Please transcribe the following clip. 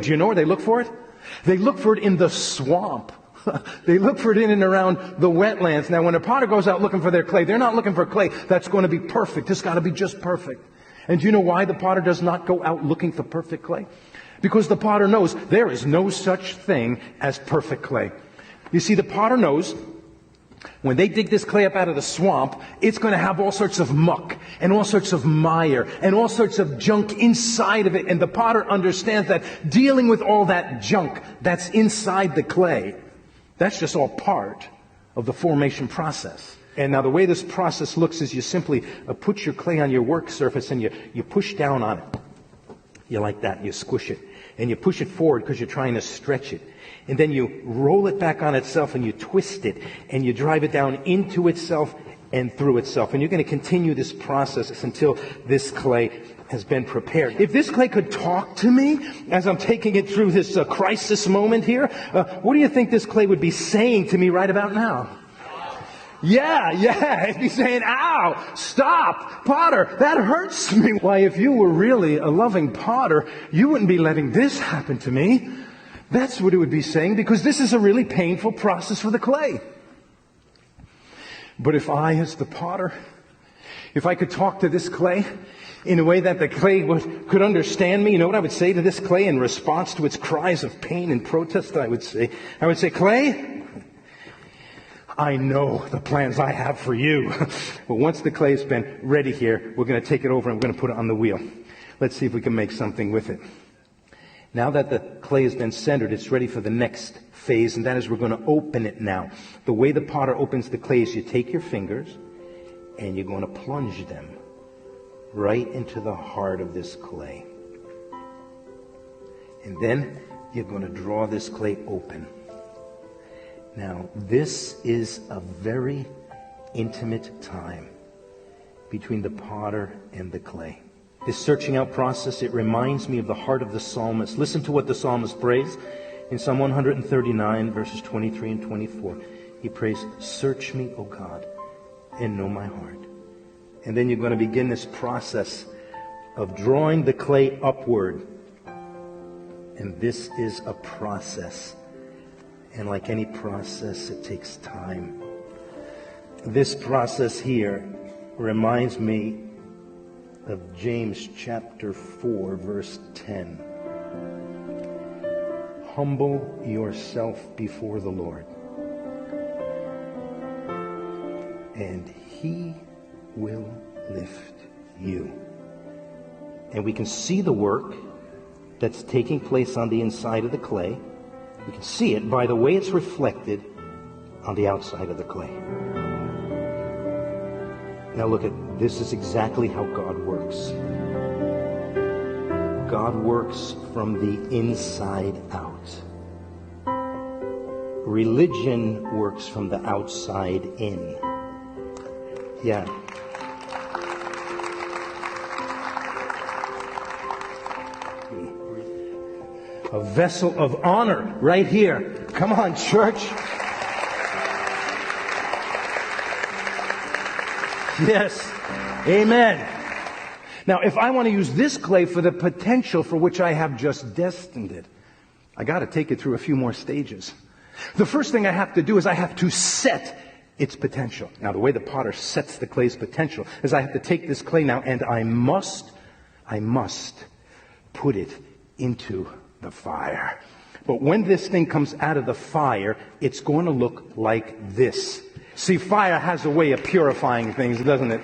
Do you know where they look for it? They look for it in the swamp. They look for it in and around the wetlands. Now, when a potter goes out looking for their clay, they're not looking for clay that's going to be perfect. It's got to be just perfect. And do you know why the potter does not go out looking for perfect clay? Because the potter knows there is no such thing as perfect clay. You see, the potter knows when they dig this clay up out of the swamp, it's going to have all sorts of muck and all sorts of mire and all sorts of junk inside of it. And the potter understands that dealing with all that junk that's inside the clay, that's just all part of the formation process. And now the way this process looks is you simply put your clay on your work surface and you push down on it. You like that, and you squish it. And you push it forward because you're trying to stretch it. And then you roll it back on itself and you twist it and you drive it down into itself and through itself. And you're going to continue this process until this clay has been prepared. If this clay could talk to me as I'm taking it through this crisis moment here, what do you think this clay would be saying to me right about now? Yeah, it'd be saying, ow, stop, potter, that hurts me. Why, if you were really a loving potter, you wouldn't be letting this happen to me. That's what it would be saying, because this is a really painful process for the clay. But if I, as the potter, if I could talk to this clay in a way that the clay could understand me, you know what I would say to this clay in response to its cries of pain and protest? I would say, clay, I know the plans I have for you. But once the clay's been ready here, we're going to take it over and we're going to put it on the wheel. Let's see if we can make something with it. Now that the clay has been centered, it's ready for the next phase, and that is we're going to open it now. The way the potter opens the clay is you take your fingers and you're going to plunge them right into the heart of this clay. And then you're going to draw this clay open. Now, this is a very intimate time between the potter and the clay. This searching out process, it reminds me of the heart of the psalmist. Listen to what the psalmist prays in Psalm 139, verses 23 and 24. He prays, "Search me, O God, and know my heart." And then you're going to begin this process of drawing the clay upward. And this is a process. And like any process, it takes time. This process here reminds me of James chapter 4, verse 10. Humble yourself before the Lord, and He will lift you. And we can see the work that's taking place on the inside of the clay. We can see it by the way it's reflected on the outside of the clay. Now look at this. Is exactly how God works. God works from the inside out. Religion works from the outside in. Yeah. A vessel of honor right here. Come on, church. Yes. Amen. Now, if I want to use this clay for the potential for which I have just destined it, I got to take it through a few more stages. The first thing I have to do is I have to set its potential. Now, the way the potter sets the clay's potential is I have to take this clay now and I must put it into the fire. But when this thing comes out of the fire, it's going to look like this. See, fire has a way of purifying things, doesn't it?